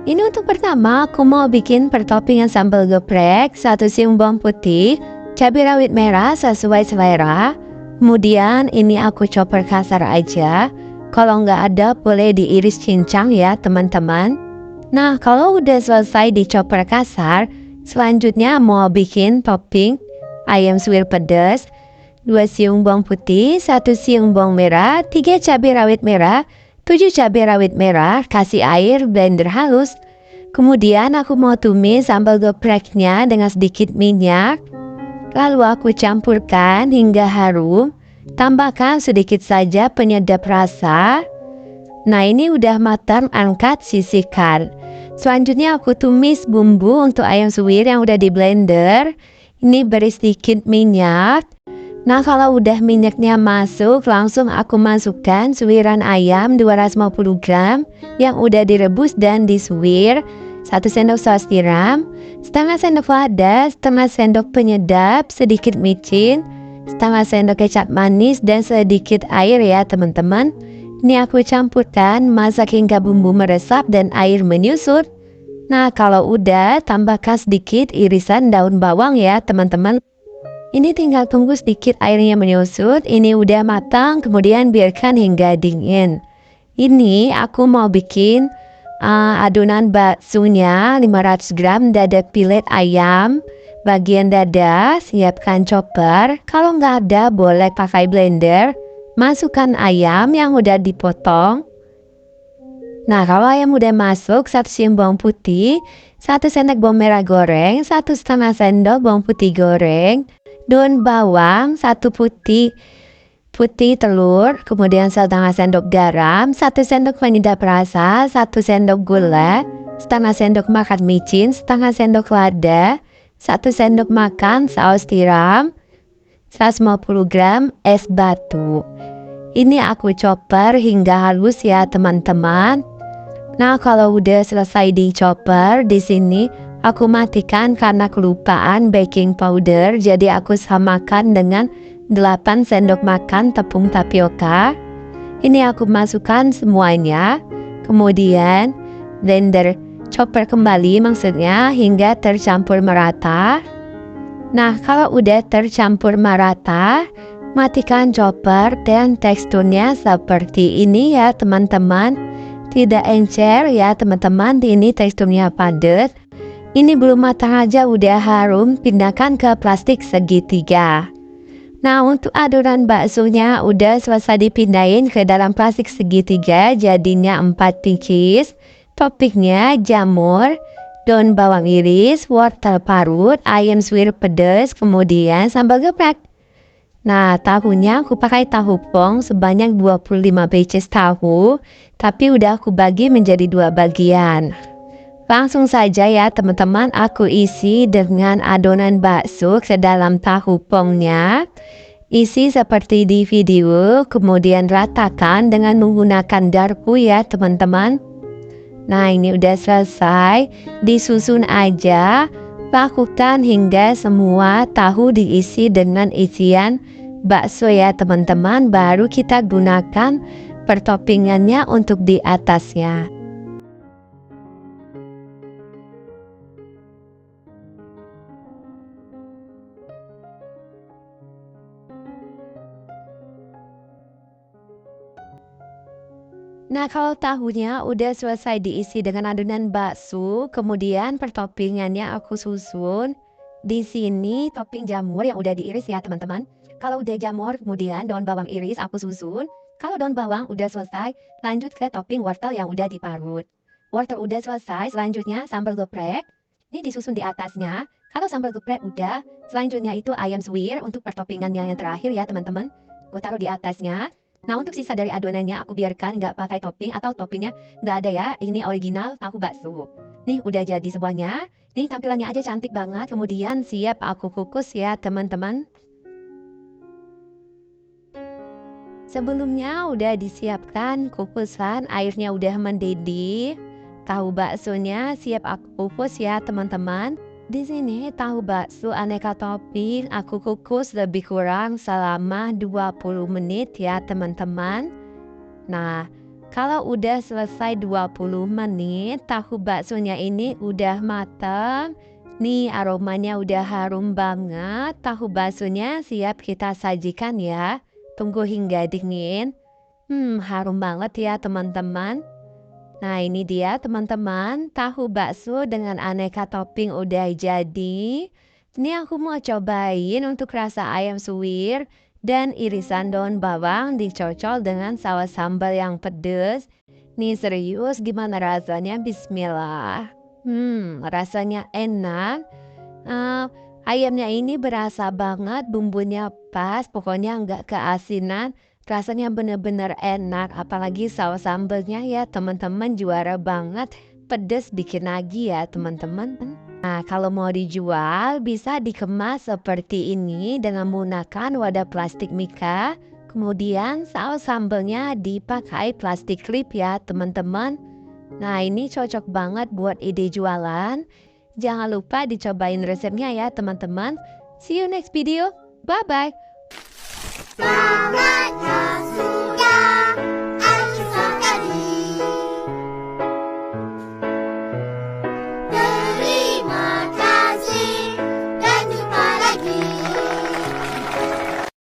Ini untuk pertama aku mau bikin pertoppingan sambal geprek, 1 siung bawang putih, cabai rawit merah sesuai selera. Kemudian ini aku chopper kasar aja. Kalau nggak ada boleh diiris cincang ya teman-teman. Nah kalau udah selesai di chopper kasar, selanjutnya mau bikin topping ayam suwir pedas, 2 siung bawang putih, 1 siung bawang merah, 3 cabai rawit merah, 7 cabai rawit merah, kasih air blender halus. Kemudian aku mau tumis sambal gepreknya dengan sedikit minyak. Lalu aku campurkan hingga harum. Tambahkan sedikit saja penyedap rasa. Nah ini udah matang, angkat sisihkan. Selanjutnya aku tumis bumbu untuk ayam suwir yang udah di blender. Ini beri sedikit minyak. Nah kalau udah minyaknya masuk, langsung aku masukkan suwiran ayam 250 gram yang udah direbus dan disuwir. 1 sendok saus tiram, setengah sendok lada, setengah sendok penyedap, sedikit micin, setengah sendok kecap manis, dan sedikit air ya teman-teman. Ini aku campurkan, masak hingga bumbu meresap dan air menyusut. Nah kalau udah, tambahkan sedikit irisan daun bawang ya teman-teman. Ini tinggal tunggu sedikit airnya menyusut. Ini udah matang, kemudian biarkan hingga dingin. Ini aku mau bikin adonan baksonya 500 gram dada pilet ayam. Bagian dada siapkan chopper. Kalau nggak ada boleh pakai blender. Masukkan ayam yang udah dipotong. Nah kalau ayam udah masuk, 1 siung bawang putih, 1 sendok bawang merah goreng, 1,5 sendok bawang putih goreng, daun bawang, 1 putih telur, kemudian setengah sendok garam, 1 sendok penyedap rasa, 1 sendok gula, setengah sendok makan micin, setengah sendok lada, 1 sendok makan saus tiram, 150 gram es batu. Ini aku chopper hingga halus ya teman-teman. Nah kalau udah selesai di chopper, di sini aku matikan karena kelupaan baking powder, jadi aku samakan dengan 8 sendok makan tepung tapioka. Ini aku masukkan semuanya. Kemudian blender chopper kembali maksudnya hingga tercampur merata. Nah kalau udah tercampur merata, matikan chopper dan teksturnya seperti ini ya teman-teman. Tidak encer ya teman-teman, ini teksturnya padat. Ini belum matang aja udah harum, pindahkan ke plastik segitiga. Nah untuk adonan baksonya udah selesai dipindahin ke dalam plastik segitiga, jadinya 4 pieces. Toppingnya jamur, daun bawang iris, wortel parut, ayam suwir pedas, kemudian sambal geprek. Nah tahunya aku pakai tahu pong sebanyak 25 pieces tahu, tapi udah aku bagi menjadi 2 bagian. Langsung saja ya teman-teman, aku isi dengan adonan bakso ke dalam tahu pongnya. Isi seperti di video, kemudian ratakan dengan menggunakan garpu ya teman-teman. Nah ini udah selesai, disusun aja. Lakukan hingga semua tahu diisi dengan isian bakso ya teman-teman, baru kita gunakan pertoppingannya untuk di atasnya. Nah kalau tahunya udah selesai diisi dengan adonan bakso, kemudian pertoppingannya aku susun. Di sini topping jamur yang udah diiris ya teman-teman. Kalau udah jamur, kemudian daun bawang iris aku susun. Kalau daun bawang udah selesai, lanjut ke topping wortel yang udah diparut. Wortel udah selesai, selanjutnya sambal geprek. Ini disusun di atasnya. Kalau sambal geprek udah, selanjutnya itu ayam suwir untuk pertoppingannya yang terakhir ya teman-teman. Gue taruh di atasnya. Nah untuk sisa dari adonannya aku biarkan nggak pakai topping atau toppingnya nggak ada ya. Ini original tahu bakso. Nih udah jadi semuanya. Nih tampilannya aja cantik banget. Kemudian siap aku kukus ya teman-teman. Sebelumnya udah disiapkan kukusan, airnya udah mendidih. Tahu baksonya siap aku kukus ya teman-teman. Di sini tahu bakso aneka topping aku kukus lebih kurang selama 20 menit ya teman-teman. Nah, Kalau udah selesai 20 menit, tahu baksonya ini udah matang. Nih aromanya udah harum banget. Tahu baksonya siap kita sajikan ya. Tunggu hingga dingin. Harum banget ya teman-teman. Nah ini dia teman-teman, tahu bakso dengan aneka topping udah jadi. Ini aku mau cobain untuk rasa ayam suwir dan irisan daun bawang dicocol dengan saus sambal yang pedes. Nih serius gimana rasanya? Bismillah. Rasanya enak. Eh, Ayamnya ini berasa banget, bumbunya pas, pokoknya nggak keasinan. Rasanya bener-bener enak, apalagi saus sambalnya ya teman-teman juara banget. Pedes bikin lagi ya teman-teman. Nah kalau mau dijual bisa dikemas seperti ini dengan menggunakan wadah plastik mika. Kemudian saus sambalnya dipakai plastik klip ya teman-teman. Nah ini cocok banget buat ide jualan. Jangan lupa dicobain resepnya ya teman-teman. See you next video. Bye-bye.